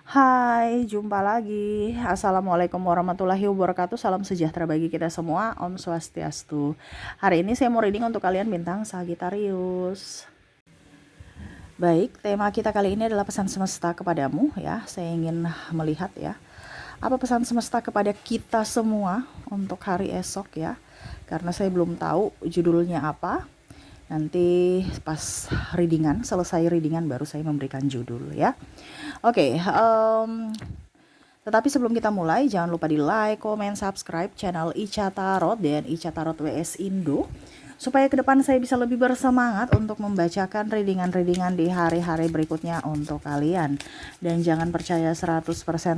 Hai, jumpa lagi. Assalamualaikum warahmatullahi wabarakatuh. Salam sejahtera bagi kita semua. Om Swastiastu. Hari ini saya mau reading untuk kalian bintang Sagittarius. Baik, tema kita kali ini adalah pesan semesta kepadamu ya. Saya ingin melihat ya, apa pesan semesta kepada kita semua untuk hari esok ya. Karena saya belum tahu judulnya apa. Nanti pas readingan, selesai readingan baru saya memberikan judul ya. Oke, tetapi sebelum kita mulai, jangan lupa di like, comment, subscribe channel Ica Tarot dan Ica Tarot WS Indo, supaya ke depan saya bisa lebih bersemangat untuk membacakan readingan-readingan di hari-hari berikutnya untuk kalian. Dan jangan percaya 100%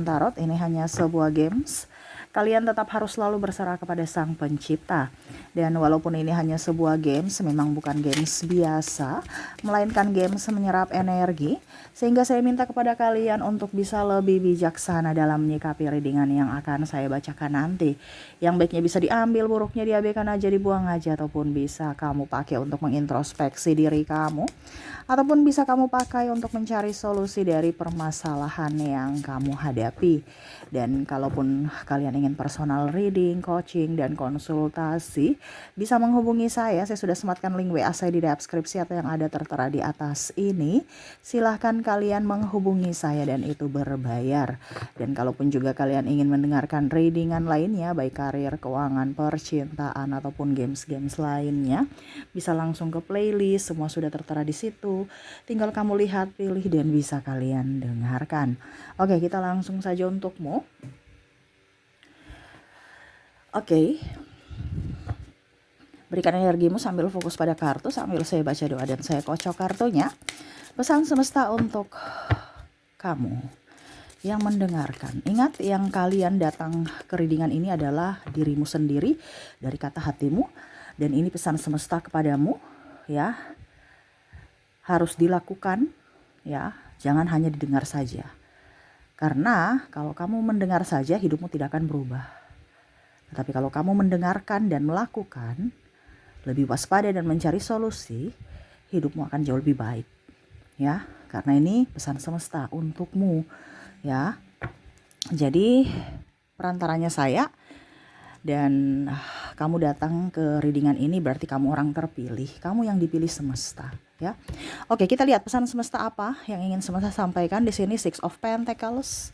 tarot, ini hanya sebuah games. Kalian tetap harus selalu berserah kepada Sang Pencipta. Dan walaupun ini hanya sebuah games, memang bukan games biasa, melainkan games menyerap energi, sehingga saya minta kepada kalian untuk bisa lebih bijaksana dalam menyikapi readingan yang akan saya bacakan nanti. Yang baiknya bisa diambil, buruknya diabaikan aja, dibuang aja, ataupun bisa kamu pakai untuk mengintrospeksi diri kamu, ataupun bisa kamu pakai untuk mencari solusi dari permasalahan yang kamu hadapi. Dan kalaupun kalian ingin personal reading, coaching, dan konsultasi, bisa menghubungi saya. Saya sudah sematkan link WA saya di deskripsi atau yang ada tertera di atas ini. Silahkan kalian menghubungi saya dan itu berbayar. Dan kalaupun juga kalian ingin mendengarkan readingan lainnya, baik karir, keuangan, percintaan, ataupun games-games lainnya, bisa langsung ke playlist, semua sudah tertera di situ. Tinggal kamu lihat, pilih, dan bisa kalian dengarkan. Oke, kita langsung saja untukmu. Oke. Berikan energimu sambil fokus pada kartu, sambil saya baca doa dan saya kocok kartunya. Pesan semesta untuk kamu yang mendengarkan. Ingat, yang kalian datang ke readingan ini adalah dirimu sendiri dari kata hatimu. Dan ini pesan semesta kepadamu ya. Harus dilakukan ya, jangan hanya didengar saja. Karena kalau kamu mendengar saja, hidupmu tidak akan berubah. Tetapi kalau kamu mendengarkan dan melakukan, lebih waspada dan mencari solusi, hidupmu akan jauh lebih baik. Ya, karena ini pesan semesta untukmu ya. Jadi perantaranya saya, dan kamu datang ke readingan ini berarti kamu orang terpilih, kamu yang dipilih semesta ya. Oke, kita lihat pesan semesta apa yang ingin semesta sampaikan. Di sini Six of Pentacles.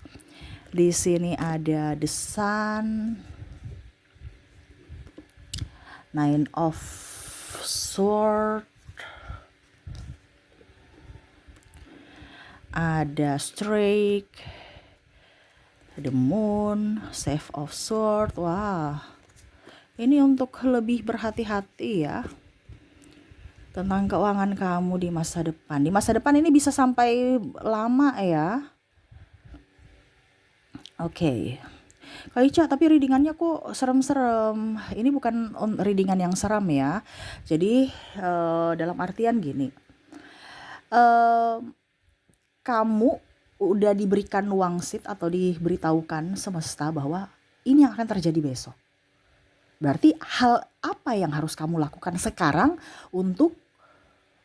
Di sini ada The Sun, Nine of Swords, ada Strike, The Moon, Save of Swords. Wah, ini untuk lebih berhati-hati ya tentang keuangan kamu di masa depan. Di masa depan ini bisa sampai lama ya. Oke. Kak Ica, tapi readingannya kok serem-serem. Ini bukan readingan yang seram ya. Jadi dalam artian gini, eh, kamu udah diberikan wangsit atau diberitahukan semesta bahwa ini yang akan terjadi besok. Berarti hal apa yang harus kamu lakukan sekarang untuk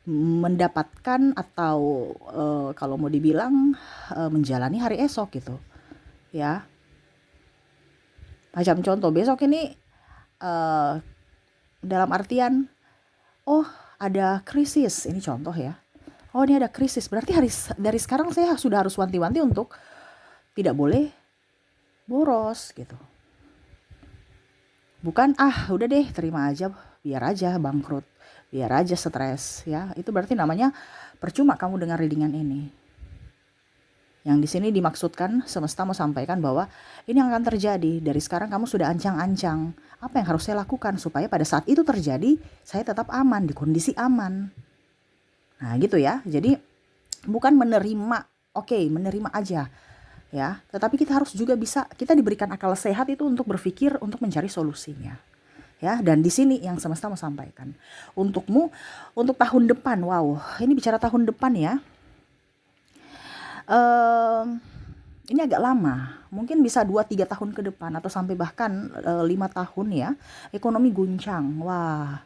mendapatkan atau kalau mau dibilang menjalani hari esok gitu ya. Macam contoh besok ini dalam artian, oh ada krisis, ini contoh ya. Oh ini ada krisis, berarti dari sekarang saya sudah harus wanti-wanti untuk tidak boleh boros gitu. Bukan udah deh terima aja, biar aja bangkrut, biar aja stres ya. Itu berarti namanya percuma kamu dengar readingan ini. Yang di sini dimaksudkan semesta mau sampaikan bahwa ini yang akan terjadi. Dari sekarang kamu sudah ancang-ancang. Apa yang harus saya lakukan supaya pada saat itu terjadi saya tetap aman, di kondisi aman. Nah gitu ya. Jadi bukan menerima, oke, menerima aja ya. Tetapi kita harus juga bisa, kita diberikan akal sehat itu untuk berpikir, untuk mencari solusinya. Ya, dan di sini yang semesta mau sampaikan untukmu untuk tahun depan. Wow, ini bicara tahun depan ya. Ini agak lama, mungkin bisa 2-3 tahun ke depan atau sampai bahkan 5 tahun ya. Ekonomi guncang. Wah,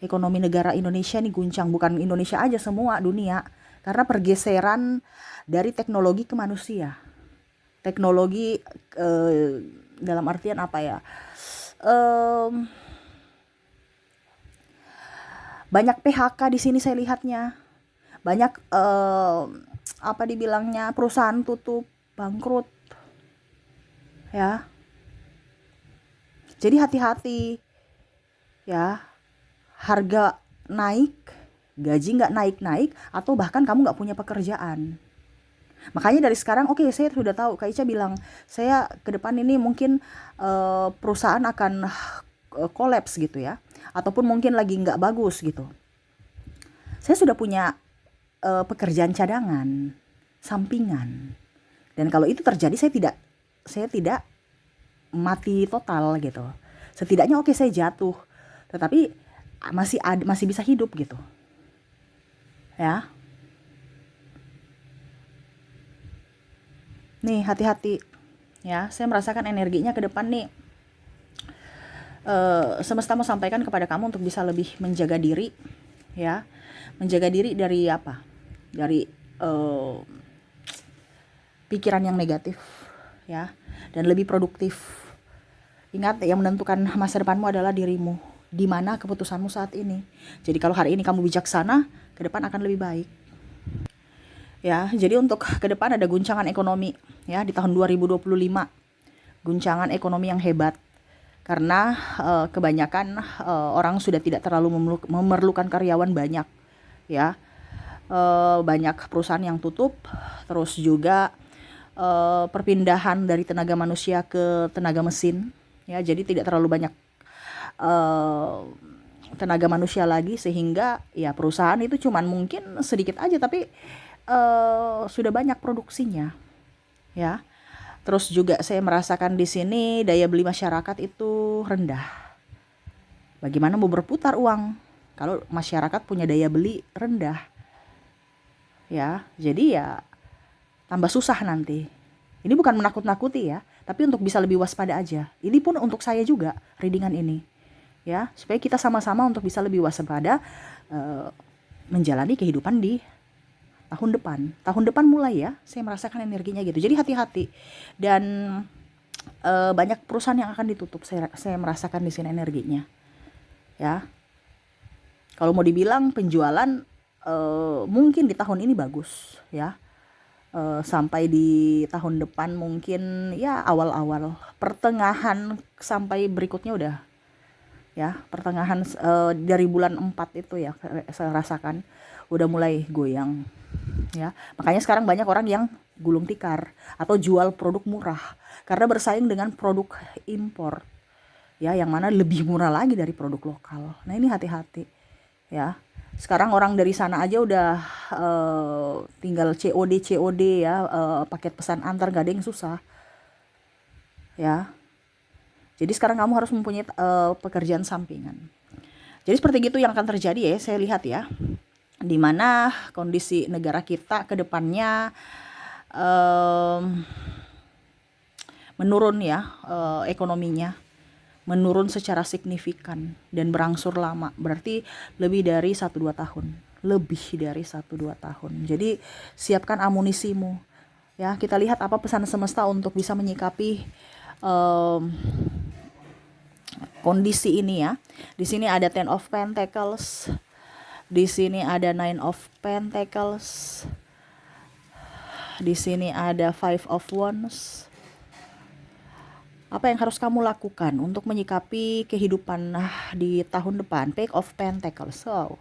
ekonomi negara Indonesia nih guncang, bukan Indonesia aja, semua dunia, karena pergeseran dari teknologi ke manusia Teknologi dalam artian apa ya? Em, Banyak PHK di sini saya lihatnya. Banyak apa dibilangnya, perusahaan tutup, bangkrut ya. Jadi hati-hati ya. Harga naik, gaji nggak naik-naik, atau bahkan kamu nggak punya pekerjaan. Makanya dari sekarang, oke, saya sudah tahu, Kak Ica bilang, saya ke depan ini mungkin perusahaan akan kolaps gitu ya, ataupun mungkin lagi nggak bagus gitu. Saya sudah punya pekerjaan cadangan, sampingan, dan kalau itu terjadi saya tidak mati total gitu. Setidaknya oke, saya jatuh, tetapi masih bisa hidup gitu ya. Nih hati-hati ya, saya merasakan energinya ke depan nih. Semesta mau sampaikan kepada kamu untuk bisa lebih menjaga diri ya. Menjaga diri dari apa? Dari pikiran yang negatif ya, dan lebih produktif. Ingat, yang menentukan masa depanmu adalah dirimu. Di mana keputusanmu saat ini. Jadi kalau hari ini kamu bijaksana, ke depan akan lebih baik. Ya, jadi untuk ke depan ada guncangan ekonomi ya di tahun 2025. Guncangan ekonomi yang hebat. Karena kebanyakan orang sudah tidak terlalu memerlukan karyawan banyak ya. Banyak perusahaan yang tutup, terus juga perpindahan dari tenaga manusia ke tenaga mesin ya, jadi tidak terlalu banyak tenaga manusia lagi, sehingga ya perusahaan itu cuman mungkin sedikit aja, tapi sudah banyak produksinya ya. Terus juga saya merasakan di sini daya beli masyarakat itu rendah. Bagaimana mau berputar uang kalau masyarakat punya daya beli rendah ya? Jadi ya tambah susah nanti. Ini bukan menakut-nakuti ya, tapi untuk bisa lebih waspada aja. Ini pun untuk saya juga, readingan ini. Ya, supaya kita sama-sama untuk bisa lebih waspada menjalani kehidupan di tahun depan. Tahun depan mulai ya, saya merasakan energinya gitu. Jadi hati-hati. Dan banyak perusahaan yang akan ditutup. Saya merasakan di sini energinya. Ya. Kalau mau dibilang penjualan mungkin di tahun ini bagus ya. Sampai di tahun depan mungkin ya awal-awal, pertengahan sampai berikutnya udah ya, pertengahan dari bulan 4 itu ya saya rasakan udah mulai goyang ya. Makanya sekarang banyak orang yang gulung tikar atau jual produk murah karena bersaing dengan produk impor ya, yang mana lebih murah lagi dari produk lokal. Nah ini hati-hati ya. Sekarang orang dari sana aja udah tinggal COD ya, paket pesan antar, gak ada yang susah ya. Jadi sekarang kamu harus mempunyai pekerjaan sampingan. Jadi seperti gitu yang akan terjadi ya, saya lihat ya, dimana kondisi negara kita ke depannya menurun ya, ekonominya menurun secara signifikan dan berangsur lama, berarti lebih dari 1-2 tahun. Jadi siapkan amunisimu ya. Kita lihat apa pesan semesta untuk bisa menyikapi kondisi ini ya. Di sini ada Ten of Pentacles, di sini ada Nine of Pentacles, di sini ada Five of Wands. Apa yang harus kamu lakukan untuk menyikapi kehidupan di tahun depan? Page of Pentacles. So,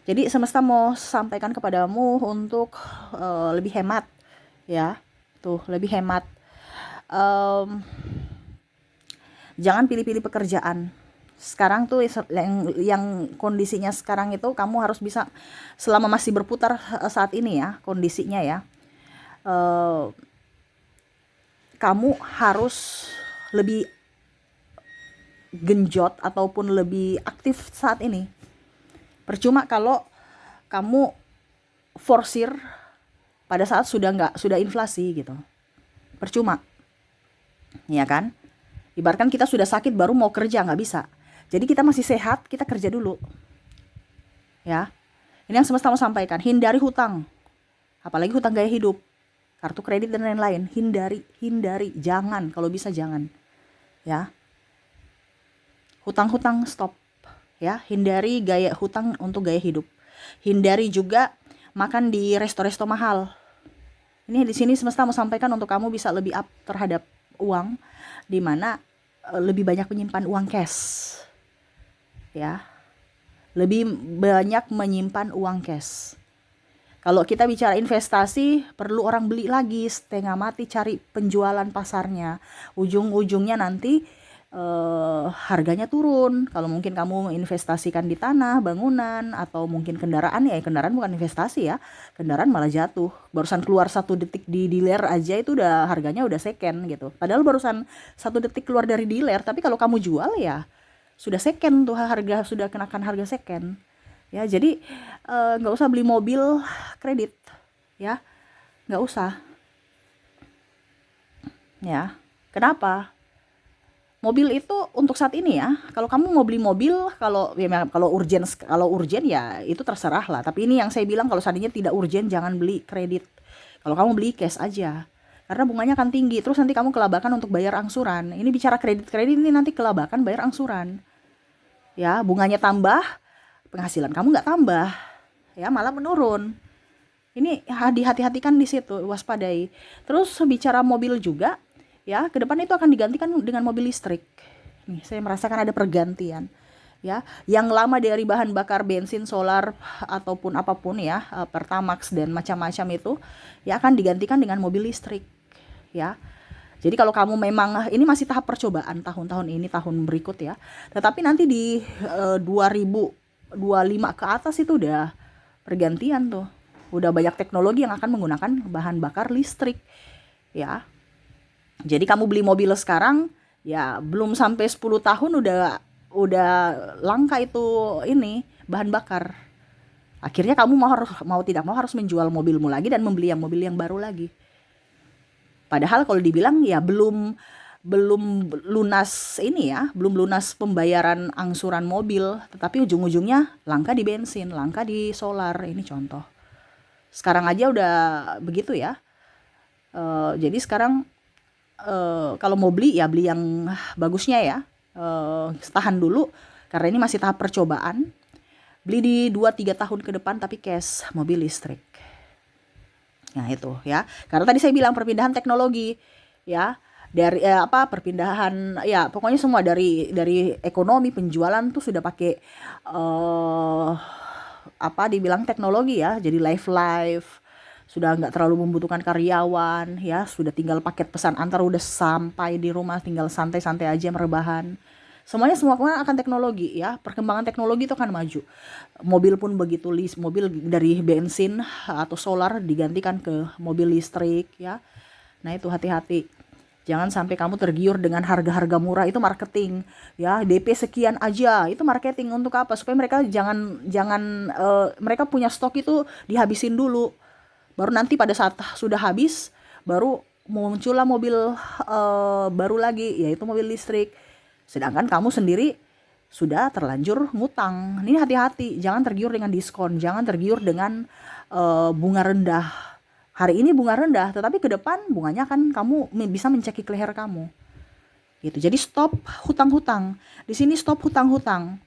jadi semesta mau sampaikan kepadamu untuk lebih hemat ya. Tuh, lebih hemat. Jangan pilih-pilih pekerjaan. Sekarang tuh yang kondisinya sekarang itu kamu harus bisa, selama masih berputar saat ini ya kondisinya ya, kamu harus lebih genjot ataupun lebih aktif saat ini. Percuma kalau kamu forsir pada saat sudah inflasi gitu. Percuma. Ya kan? Ibaratkan kita sudah sakit baru mau kerja, nggak bisa. Jadi kita masih sehat, kita kerja dulu. Ya. Ini yang semesta mau sampaikan, hindari hutang. Apalagi hutang gaya hidup. kartu kredit dan lain-lain. Hindari, jangan, kalau bisa jangan. Ya, hutang-hutang stop. Ya, hindari gaya hutang untuk gaya hidup. Hindari juga makan di resto-resto mahal. Ini di sini semesta mau sampaikan untuk kamu bisa lebih up terhadap uang, di mana lebih banyak menyimpan uang cash. Ya, lebih banyak menyimpan uang cash. Kalau kita bicara investasi, perlu orang beli lagi, setengah mati cari penjualan pasarnya. Ujung-ujungnya nanti harganya turun. Kalau mungkin kamu investasikan di tanah, bangunan, atau mungkin kendaraan, ya kendaraan bukan investasi ya, kendaraan malah jatuh. Barusan keluar 1 detik di dealer aja itu udah harganya udah second gitu. Padahal barusan 1 detik keluar dari dealer, tapi kalau kamu jual ya sudah second tuh, harga sudah kenakan harga second. Ya, jadi nggak usah beli mobil kredit, ya, nggak usah. Ya, kenapa? Mobil itu untuk saat ini ya. Kalau kamu mau beli mobil, kalau urgen ya itu terserah lah. Tapi ini yang saya bilang, kalau seandainya tidak urgen jangan beli kredit. Kalau kamu beli cash aja. Karena bunganya akan tinggi. Terus nanti kamu kelabakan untuk bayar angsuran. Ini bicara kredit ini nanti kelabakan bayar angsuran. Ya, bunganya tambah, penghasilan kamu nggak tambah. Ya, malah menurun. Ini hati-hatikan di situ, waspadai. Terus bicara mobil juga, ya, ke depan itu akan digantikan dengan mobil listrik. Nih, saya merasakan ada pergantian. Ya, yang lama dari bahan bakar bensin, solar ataupun apapun ya, Pertamax dan macam-macam itu, ya akan digantikan dengan mobil listrik. Ya. Jadi kalau kamu memang, ini masih tahap percobaan tahun-tahun ini, tahun berikut ya. Tetapi nanti di 2025 ke atas itu udah pergantian tuh. Udah banyak teknologi yang akan menggunakan bahan bakar listrik. Ya. Jadi kamu beli mobil sekarang, ya belum sampai 10 tahun udah langka itu ini bahan bakar. Akhirnya kamu mau tidak mau harus menjual mobilmu lagi dan membeli mobil yang baru lagi. Padahal kalau dibilang ya belum lunas ini ya, belum lunas pembayaran angsuran mobil, tetapi ujung-ujungnya langka di bensin, langka di solar. Ini contoh. Sekarang aja udah begitu ya. Jadi sekarang kalau mau beli ya beli yang bagusnya ya. Tahan dulu karena ini masih tahap percobaan. Beli di 2-3 tahun ke depan tapi cash, mobil listrik. Nah itu ya. Karena tadi saya bilang perpindahan teknologi ya. Dari perpindahan ya pokoknya semua dari ekonomi penjualan tuh sudah pakai dibilang teknologi ya. Jadi live sudah nggak terlalu membutuhkan karyawan ya, sudah tinggal paket pesan antar udah sampai di rumah, tinggal santai-santai aja merebahan. Semua akan teknologi ya, perkembangan teknologi itu akan maju. Mobil pun begitu, mobil dari bensin atau solar digantikan ke mobil listrik ya. Nah itu hati-hati, jangan sampai kamu tergiur dengan harga-harga murah, itu marketing ya. DP sekian aja, itu marketing untuk apa? Supaya mereka jangan mereka punya stok itu dihabisin dulu. Baru nanti pada saat sudah habis, baru muncullah mobil baru lagi, yaitu mobil listrik. Sedangkan kamu sendiri sudah terlanjur ngutang. Ini hati-hati, jangan tergiur dengan diskon, jangan tergiur dengan bunga rendah. Hari ini bunga rendah, tetapi ke depan bunganya akan kamu bisa mencekik leher kamu. Gitu. Jadi stop hutang-hutang. Di sini stop hutang-hutang.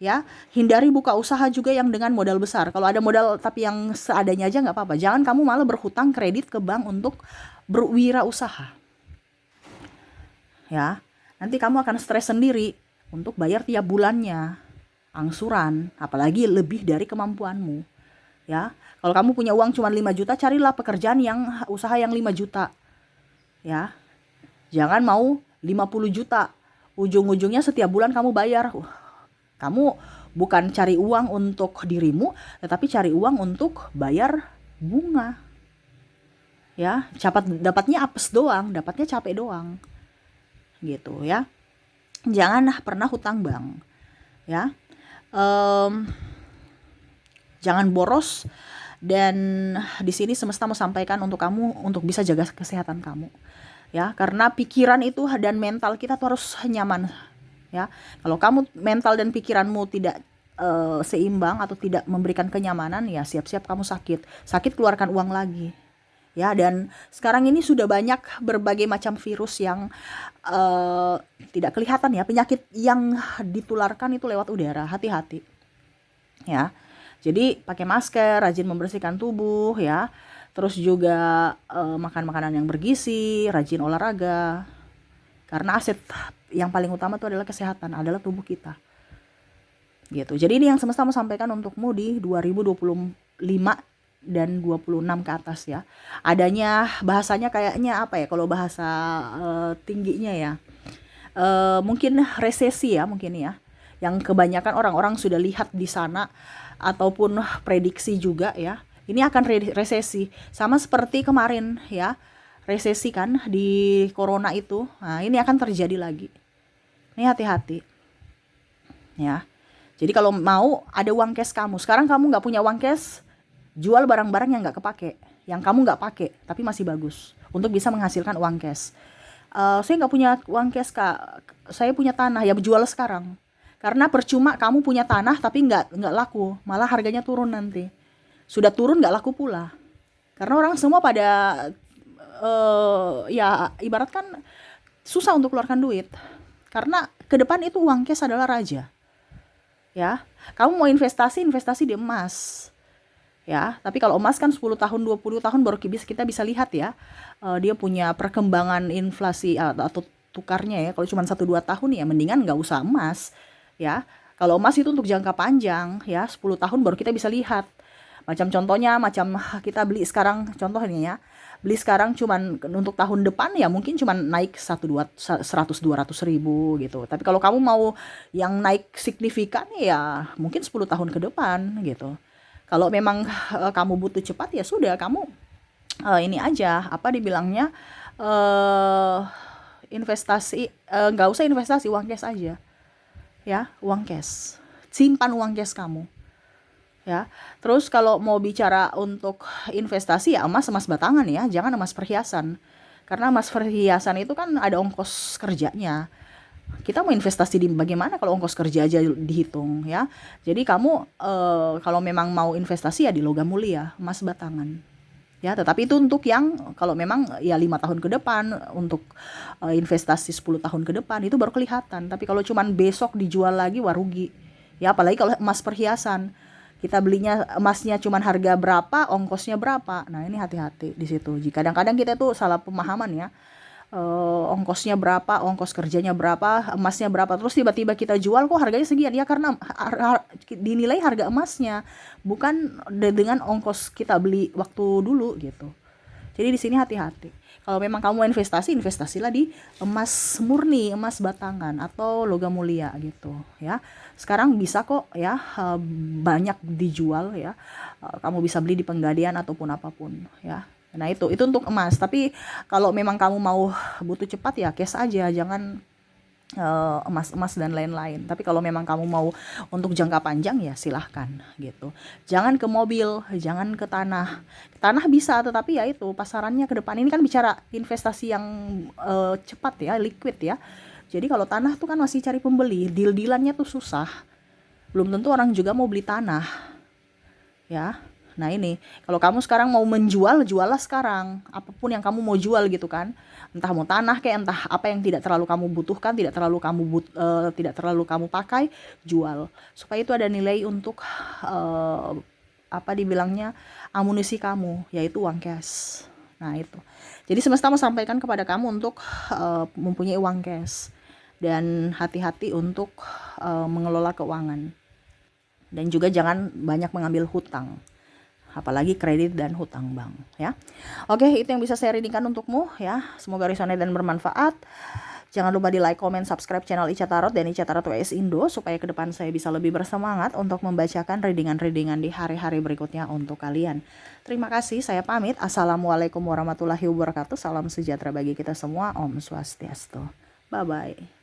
Ya, hindari buka usaha juga yang dengan modal besar. Kalau ada modal tapi yang seadanya aja nggak apa-apa. Jangan kamu malah berhutang kredit ke bank untuk berwirausaha. Ya, nanti kamu akan stres sendiri untuk bayar tiap bulannya angsuran, apalagi lebih dari kemampuanmu. Ya, kalau kamu punya uang cuma 5 juta, carilah pekerjaan yang usaha yang 5 juta. Ya, jangan mau 50 juta. Ujung-ujungnya setiap bulan kamu bayar. Kamu bukan cari uang untuk dirimu, tetapi cari uang untuk bayar bunga. Ya, dapatnya apes doang, dapatnya capek doang. Gitu ya. Jangan pernah hutang bank. Ya. Jangan boros, dan di sini semesta mau sampaikan untuk kamu untuk bisa jaga kesehatan kamu. Ya, karena pikiran itu dan mental kita tuh harus nyaman. Ya, kalau kamu mental dan pikiranmu tidak seimbang atau tidak memberikan kenyamanan, ya siap-siap kamu sakit. Sakit keluarkan uang lagi. ya. Dan sekarang ini sudah banyak berbagai macam virus yang tidak kelihatan ya, penyakit yang ditularkan itu lewat udara. Hati-hati ya. Jadi pakai masker, rajin membersihkan tubuh ya. Terus juga makan makanan yang bergizi, rajin olahraga. Karena aset yang paling utama itu adalah kesehatan, adalah tubuh kita. Gitu. Jadi ini yang semesta mau sampaikan untukmu di 2025 dan 26 ke atas ya. Adanya bahasanya kayaknya apa ya, kalau bahasa tingginya ya. Mungkin resesi ya, mungkin ya. Yang kebanyakan orang-orang sudah lihat di sana ataupun prediksi juga ya. Ini akan resesi sama seperti kemarin ya. Resesi kan di corona itu. Nah, ini akan terjadi lagi. Ini hati-hati. Ya. Jadi kalau mau ada uang cash kamu. Sekarang kamu nggak punya uang cash, jual barang-barang yang nggak kepake, yang kamu nggak pakai tapi masih bagus untuk bisa menghasilkan uang cash. Saya nggak punya uang cash kak, saya punya tanah, ya jual sekarang. Karena percuma kamu punya tanah tapi nggak laku, malah harganya turun nanti. Sudah turun nggak laku pula. Karena orang semua pada ya ibarat kan susah untuk keluarkan duit. Karena ke depan itu uang cash adalah raja. Ya, kamu mau investasi di emas. Ya, tapi kalau emas kan 10 tahun 20 tahun baru kita bisa lihat ya. Dia punya perkembangan inflasi atau tukarnya ya. Kalau cuma 1-2 tahun ya mendingan nggak usah emas ya. Kalau emas itu untuk jangka panjang ya, 10 tahun baru kita bisa lihat. Macam contohnya, macam kita beli sekarang, contohnya ya, beli sekarang cuman untuk tahun depan ya mungkin cuman naik 100-200 ribu gitu. Tapi kalau kamu mau yang naik signifikan ya mungkin 10 tahun ke depan gitu. Kalau memang kamu butuh cepat ya sudah, kamu ini aja apa dibilangnya, investasi, nggak usah investasi, uang cash aja ya, uang cash, simpan uang cash kamu ya. Terus kalau mau bicara untuk investasi ya emas batangan ya, jangan emas perhiasan. Karena emas perhiasan itu kan ada ongkos kerjanya. Kita mau investasi di bagaimana kalau ongkos kerja aja dihitung ya. Jadi kamu kalau memang mau investasi ya di logam mulia, emas batangan. Ya, tetapi itu untuk yang kalau memang ya 5 tahun ke depan, untuk investasi 10 tahun ke depan itu baru kelihatan. Tapi kalau cuman besok dijual lagi, wah rugi. Ya, apalagi kalau emas perhiasan. Kita belinya emasnya cuman harga berapa, ongkosnya berapa. Nah, ini hati-hati di situ. Jika kadang-kadang kita tuh salah pemahaman ya. Ongkosnya berapa, ongkos kerjanya berapa, emasnya berapa, terus tiba-tiba kita jual kok harganya sekian ya, karena dinilai harga emasnya bukan dengan ongkos kita beli waktu dulu gitu. Jadi di sini hati-hati. Kalau memang kamu investasilah di emas murni, emas batangan atau logam mulia gitu ya. Sekarang bisa kok ya, banyak dijual ya. Kamu bisa beli di Penggadian ataupun apapun ya. Nah itu untuk emas. Tapi kalau memang kamu mau butuh cepat ya cash aja, jangan emas dan lain-lain. Tapi kalau memang kamu mau untuk jangka panjang ya silahkan gitu. Jangan ke mobil, jangan ke tanah. Tanah bisa, tetapi ya itu pasarannya ke depan ini kan bicara investasi yang cepat ya, liquid ya. Jadi kalau tanah tuh kan masih cari pembeli, deal-dealannya tuh susah. Belum tentu orang juga mau beli tanah ya. Nah ini, kalau kamu sekarang mau menjual, juallah sekarang. Apapun yang kamu mau jual gitu kan. Entah mau tanah kayak entah apa yang tidak terlalu kamu butuhkan, tidak terlalu kamu pakai, jual. Supaya itu ada nilai untuk apa dibilangnya, amunisi kamu, yaitu uang cash. Nah itu. Jadi semesta mau sampaikan kepada kamu untuk mempunyai uang cash. Dan hati-hati untuk mengelola keuangan. Dan juga jangan banyak mengambil hutang, apalagi kredit dan hutang bank ya. Oke, itu yang bisa saya readingkan untukmu ya. Semoga resonate dan bermanfaat. Jangan lupa di like, comment, subscribe channel Ica Tarot dan Ica Tarot WS Indo supaya ke depan saya bisa lebih bersemangat untuk membacakan readingan-readingan di hari-hari berikutnya untuk kalian. Terima kasih, saya pamit. Assalamualaikum warahmatullahi wabarakatuh. Salam sejahtera bagi kita semua. Om Swastiastu. Bye bye.